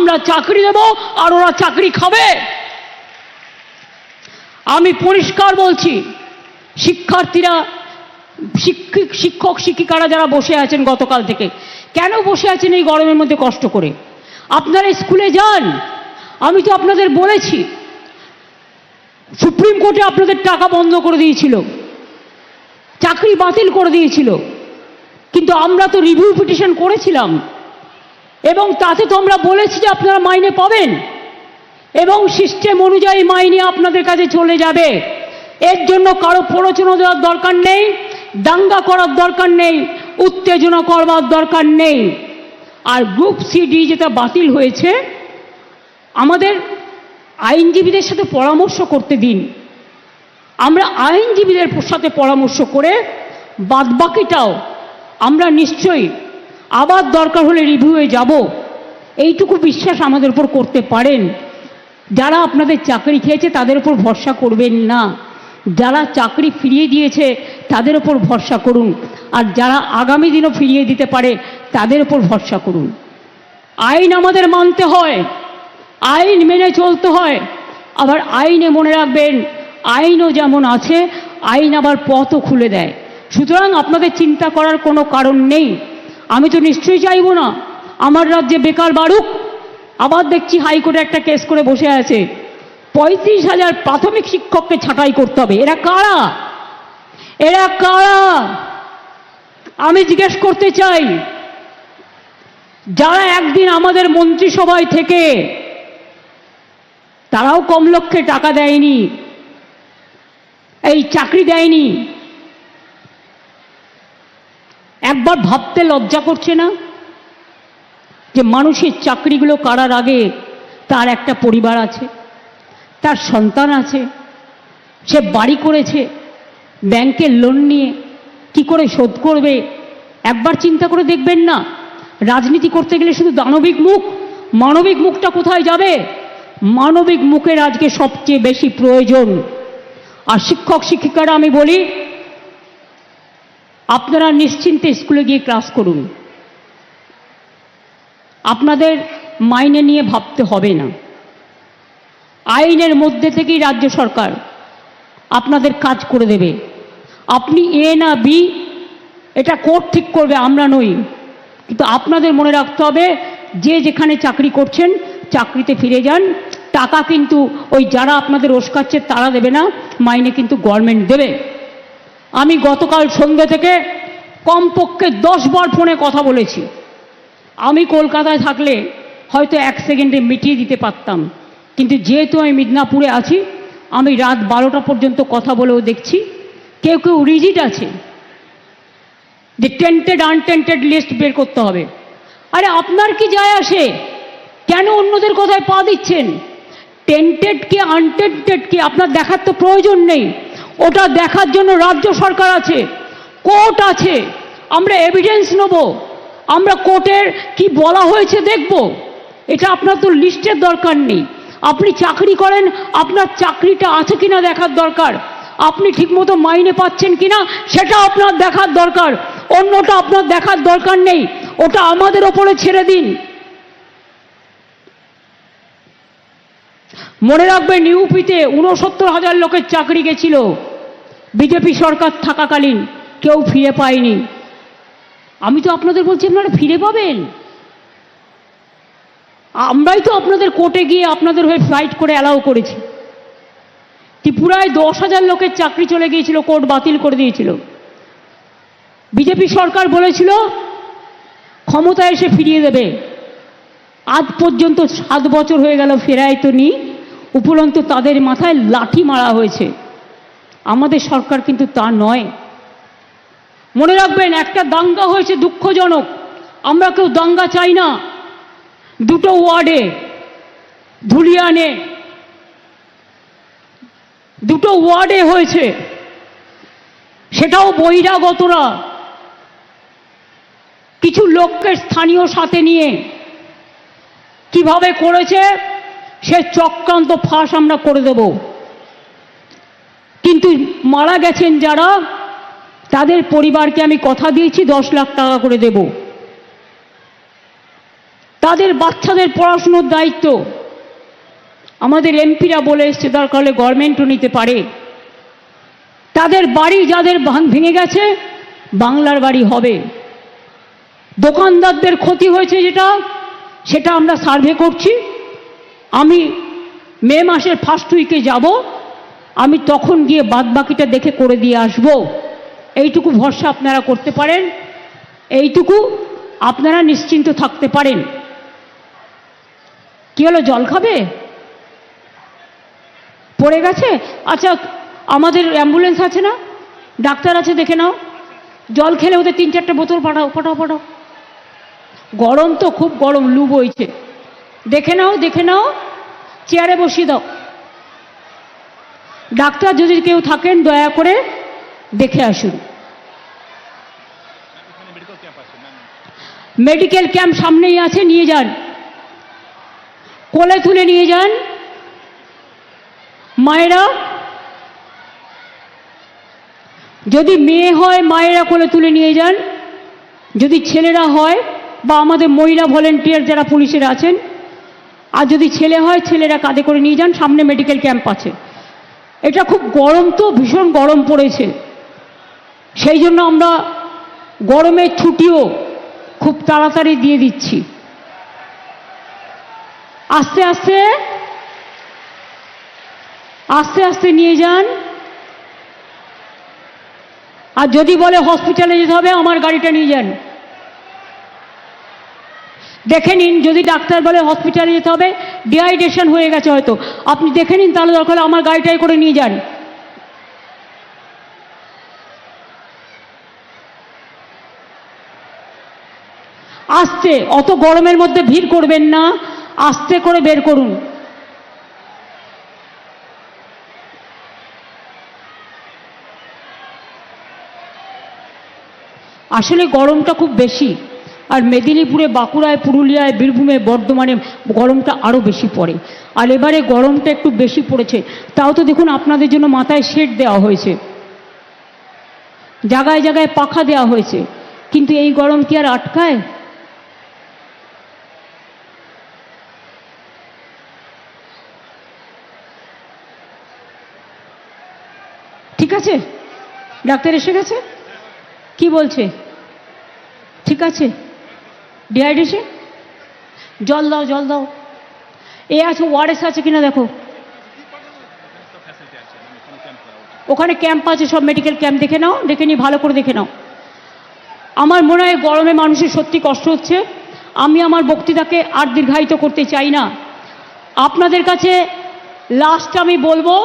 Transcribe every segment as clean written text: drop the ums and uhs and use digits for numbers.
আমরা চাকরি দেব আর ওরা চাকরি খাবে। আমি পরিষ্কার বলছি, শিক্ষার্থীরা, শিক্ষক শিক্ষিকারা যারা বসে আছেন গতকাল থেকে, কেন বসে আছেন এই গরমের মধ্যে কষ্ট করে? আপনারা স্কুলে যান। আমি তো আপনাদের বলেছি, সুপ্রিম কোর্টে আপনাদের টাকা বন্ধ করে দিয়েছিল, চাকরি বাতিল করে দিয়েছিল, কিন্তু আমরা তো রিভিউ পিটিশন করেছিলাম এবং তাতে তো আমরা বলেছি যে আপনারা মাইনে পাবেন এবং সিস্টেম অনুযায়ী মাইনে আপনাদের কাছে চলে যাবে। এর জন্য কারো প্ররোচনা দেওয়ার দরকার নেই, দাঙ্গা করার দরকার নেই, উত্তেজনা করবার দরকার নেই। আর গ্রুপ সিডি যেটা বাতিল হয়েছে, আমাদের আইনজীবীদের সাথে পরামর্শ করতে দিন। আমরা আইনজীবীদের সাথে পরামর্শ করে বাদবাকিটাও আমরা নিশ্চয়ই আবার দরকার হলে রিভিউয়ে যাব, এইটুকু বিশ্বাস আমাদের উপর করতে পারেন। যারা আপনাদের চাকরি খেয়েছে তাদের উপর ভরসা করবেন না, যারা চাকরি ফিরিয়ে দিয়েছে তাদের উপর ভরসা করুন, আর যারা আগামী দিনও ফিরিয়ে দিতে পারে তাদের উপর ভরসা করুন। আইন আমাদের মানতে হয়, আইন মেনে চলতে হয়। আবার আইনে মনে রাখবেন, আইনও যেমন আছে, আইন আবার পথও খুলে দেয়। সুতরাং আপনাদের চিন্তা করার কোনো কারণ নেই। আমি তো নিশ্চয়ই চাইব না আমার রাজ্যে বেকার বাড়ুক। আবার দেখছি হাইকোর্টে একটা কেস করে বসে আছে, 35,000 প্রাথমিক শিক্ষককে ছাঁটাই করতে হবে। এরা কারা? এরা কারা? আমি জিজ্ঞেস করতে চাই, যারা একদিন আমাদের মন্ত্রিসভায় থেকে তারাও কম লক্ষ্যে টাকা দেয়নি, এই চাকরি দেয়নি, একবার ভাবতে লজ্জা করছে না যে মানুষের চাকরিগুলো করার আগে তার একটা পরিবার আছে, তার সন্তান আছে, সে বাড়ি করেছে, ব্যাংকের লোন নিয়ে কি করে শোধ করবে? একবার চিন্তা করে দেখবেন না? রাজনীতি করতে গেলে শুধু দানবিক মুখ, মানবিক মুখটা কোথায় যাবে? মানবিক মুখের আজকে সবচেয়ে বেশি প্রয়োজন। আর শিক্ষক শিক্ষিকারা আমি বলি, আপনারা নিশ্চিন্তে স্কুলে গিয়ে ক্লাস করুন, আপনাদের মাইনে নিয়ে ভাবতে হবে না। আইনের মধ্যে থেকেই রাজ্য সরকার আপনাদের কাজ করে দেবে। আপনি এ না বি এটা কোর্ট ঠিক করবে, আমরা নই। কিন্তু আপনাদের মনে রাখতে হবে, যে যেখানে চাকরি করছেন চাকরিতে ফিরে যান। টাকা কিন্তু ওই যারা আপনাদের ওস্কাচ্ছে তারা দেবে না, মাইনে কিন্তু গভর্নমেন্ট দেবে। আমি গতকাল সন্ধ্যে থেকে কমপক্ষে 10 বার ফোনে কথা বলেছি। আমি কলকাতায় থাকলে হয়তো 1 সেকেন্ডে মিটিয়ে দিতে পারতাম, কিন্তু যেহেতু আমি মিদনাপুরে আছি, আমি রাত 12টা পর্যন্ত কথা বলেও দেখছি কেউ কেউ রিজিড আছে যে টেন্টেড আনটেন্টেড লিস্ট বের করতে হবে। আরে আপনার কি যায় আসে? কেন অন্যদের কথায় পা দিচ্ছেন? টেন্টেড কি আনটেন্টেড কি আপনার দেখার তো প্রয়োজন নেই। ওটা দেখার জন্য রাজ্য সরকার আছে, কোর্ট আছে। আমরা এভিডেন্স নেব, আমরা কোর্টের কি বলা হয়েছে দেখব। এটা আপনার তো লিস্টের দরকার নেই। আপনি চাকরি করেন, আপনার চাকরিটা আছে কিনা দেখার দরকার, আপনি ঠিকমতো মাইনে পাচ্ছেন কিনা সেটা আপনার দেখার দরকার। অন্যটা আপনার দেখার দরকার নেই, ওটা আমাদের ওপরে ছেড়ে দিন। মনে রাখবেন, ইউপিতে 69,000 লোকের চাকরি গেছিল বিজেপি সরকার থাকাকালীন, কেউ ফিরে পায়নি। আমি তো আপনাদের বলছি আপনারা ফিরে পাবেন। আমরাই তো আপনাদের কোর্টে গিয়ে আপনাদের হয়ে ফাইট করে অ্যালাউ করেছি। ত্রিপুরায় 10,000 লোকের চাকরি চলে গিয়েছিল, কোর্ট বাতিল করে দিয়েছিল। বিজেপি সরকার বলেছিল ক্ষমতায় এসে ফিরিয়ে দেবে। আজ পর্যন্ত 7 বছর হয়ে গেল, ফেরায় তো নি। উপরন্তু তাদের মাথায় লাঠি মারা হয়েছে। আমাদের সরকার কিন্তু তা নয়। মনে রাখবেন, একটা দাঙ্গা হয়েছে দুঃখজনক, আমরা কেউ দাঙ্গা চাই না। 2টো ওয়ার্ডে, ধুলিয়ানে 2টো ওয়ার্ডে হয়েছে, সেটাও বহিরাগতরা কিছু লোককে স্থানীয় সাথে নিয়ে কিভাবে করেছে সে চক্রান্ত ফাঁস আমরা করে দেব। কিন্তু মারা গেছেন যারা, তাদের পরিবারকে আমি কথা দিয়েছি 10 লাখ টাকা করে দেব। তাদের বাচ্চাদের পড়াশুনোর দায়িত্ব আমাদের এমপিরা বলে এসছে, দরকার হলে গভর্নমেন্টও নিতে পারে। তাদের বাড়ি যাদের ভেঙে গেছে বাংলার বাড়ি হবে। দোকানদারদের ক্ষতি হয়েছে সেটা আমরা সার্ভে করছি। আমি মে মাসের ফার্স্ট উইকে যাব, আমি তখন গিয়ে বাদবাকিটা দেখে করে দিয়ে আসব। এইটুকু ভরসা আপনারা করতে পারেন, এইটুকু আপনারা নিশ্চিন্ত থাকতে পারেন। কি হলো, জল খাবে? পড়ে গেছে? আচ্ছা, আমাদের অ্যাম্বুলেন্স আছে না, ডাক্তার আছে, দেখে নাও। জল খেলে ওদের 3-4টে বোতল পাঠাও, পাঠাও পাঠাও। গরম তো, খুব গরম, লু বইছে। দেখে নাও, দেখে নাও, চেয়ারে বসিয়ে দাও। ডাক্তার যদি কেউ থাকেন দয়া করে দেখে আসুন। মেডিকেল ক্যাম্প সামনেই আছে, নিয়ে যান, কোলে তুলে নিয়ে যান। মায়েরা, যদি মেয়ে হয় মায়েরা কোলে তুলে নিয়ে যান, যদি ছেলেরা হয় বা আমাদের মহিলা ভলেন্টিয়ার যারা পুলিশের আছেন, আর যদি ছেলে হয় ছেলেরা কাঁধে করে নিয়ে যান। সামনে মেডিকেল ক্যাম্প আছে। এটা খুব গরম তো, ভীষণ গরম পড়েছে, সেই জন্য আমরা গরমের ছুটিও খুব তাড়াতাড়ি দিয়ে দিচ্ছি। আস্তে আস্তে আস্তে আস্তে নিয়ে যান। আর যদি বলে হসপিটালে যেতে হবে, আমার গাড়িটা নিয়ে যান। দেখে নিন, যদি ডাক্তার বলে হসপিটালে যেতে হবে, ডিহাইড্রেশন হয়ে গেছে হয়তো, আপনি দেখে নিন, তাহলে দরকার হলে আমার গাড়িটাই করে নিয়ে যান। আস্তে, অত গরমের মধ্যে ভিড় করবেন না, আস্তে করে বের করুন। আসলে গরমটা খুব বেশি, আর মেদিনীপুরে, বাঁকুড়ায়, পুরুলিয়ায়, বীরভূমে, বর্ধমানে গরমটা আরও বেশি পড়ে। আর এবারে গরমটা একটু বেশি পড়েছে। তাও তো দেখুন, আপনাদের জন্য মাথায় শেড দেওয়া হয়েছে, জায়গায় জায়গায় পাখা দেওয়া হয়েছে, কিন্তু এই গরম কি আর আটকায়? ঠিক আছে, ডাক্তার এসে গেছে, কি বলছে? ঠিক আছে, ডিহাইড্রেশন, জল দাও, জল দাও। এ আছে, ওআরএস আছে কিনা দেখো, ওখানে ক্যাম্প আছে, সব মেডিকেল ক্যাম্প। দেখে নাও, দেখে নিয়ে ভালো করে দেখে নাও। আমার মনে হয় গরমে মানুষের সত্যি কষ্ট হচ্ছে। আমি আমার বক্তৃতাকে আর দীর্ঘায়িত করতে চাই না। আপনাদের কাছে লাস্ট আমি বলবো,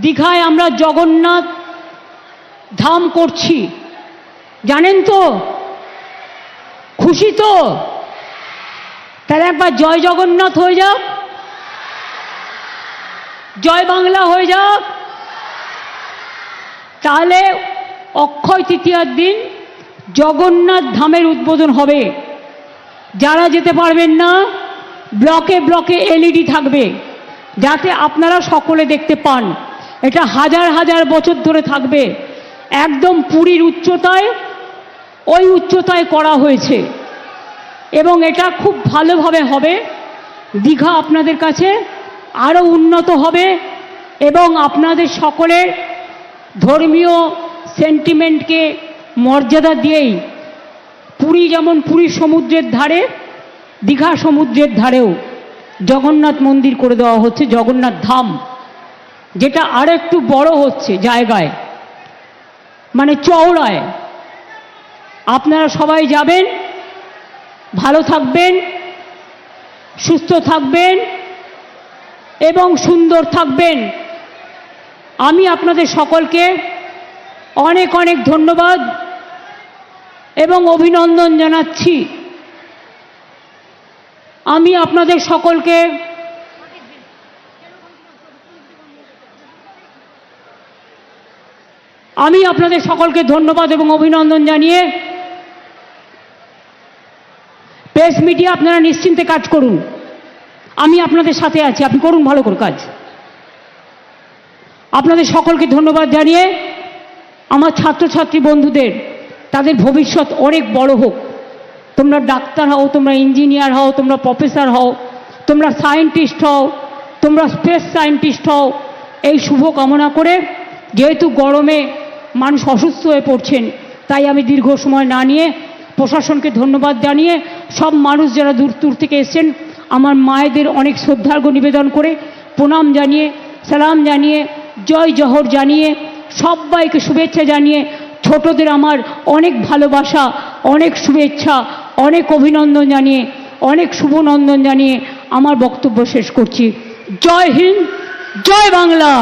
দীঘায় আমরা জগন্নাথ ধাম করছি, জানেন তো? খুশি তো? তাহলে একবার জয় জগন্নাথ হয়ে যাক, জয় বাংলা হয়ে যাক। তাহলে অক্ষয় তৃতীয়ার দিন জগন্নাথ ধামের উদ্বোধন হবে। যারা যেতে পারবেন না, ব্লকে ব্লকে এলইডি থাকবে, যাতে আপনারা সকলে দেখতে পান। এটা হাজার হাজার বছর ধরে থাকবে, একদম পুরীর উচ্চতায়, ওই উচ্চতায় করা হয়েছে, এবং এটা খুব ভালোভাবে হবে। দীঘা আপনাদের কাছে আরও উন্নত হবে, এবং আপনাদের সকলের ধর্মীয় সেন্টিমেন্টকে মর্যাদা দিয়েই, পুরী যেমন পুরী সমুদ্রের ধারে, দীঘা সমুদ্রের ধারেও জগন্নাথ মন্দির করে দেওয়া হচ্ছে, জগন্নাথ ধাম, যেটা আর একটু বড় হচ্ছে জায়গায়, মানে চওড়ায়। আপনারা সবাই যাবেন, ভালো থাকবেন, সুস্থ থাকবেন এবং সুন্দর থাকবেন। আমি আপনাদের সকলকে অনেক অনেক ধন্যবাদ এবং অভিনন্দন জানাচ্ছি। আমি আপনাদের সকলকে ধন্যবাদ এবং অভিনন্দন জানিয়ে, প্রেস মিডিয়া আপনারা নিশ্চিন্তে কাজ করুন, আমি আপনাদের সাথে আছি, আপনি করুন ভালো করে কাজ। আপনাদের সকলকে ধন্যবাদ জানিয়ে, আমার ছাত্রছাত্রী বন্ধুদের, তাদের ভবিষ্যৎ অনেক বড় হোক, তোমরা ডাক্তার হও, তোমরা ইঞ্জিনিয়ার হও, তোমরা প্রফেসর হও, তোমরা সায়েন্টিস্ট হও, তোমরা স্পেস সায়েন্টিস্ট হও, এই শুভ কামনা করে, যেহেতু গরমে মানুষ অসুস্থ হয়ে পড়ছেন, তাই আমি দীর্ঘ সময় না নিয়ে প্রশাসনকে ধন্যবাদ জানিয়ে, সব মানুষ যারা দূর দূর থেকে এসেছেন, আমার মায়েদের অনেক শ্রদ্ধার্ঘ্য নিবেদন করে, প্রণাম জানিয়ে, সালাম জানিয়ে, জয় জহর জানিয়ে, সবাইকে শুভেচ্ছা জানিয়ে, ছোটদের আমার অনেক ভালোবাসা, অনেক শুভেচ্ছা, অনেক অভিনন্দন জানিয়ে, অনেক শুভনন্দন জানিয়ে আমার বক্তব্য শেষ করছি। জয় হিন্দ, জয় বাংলা।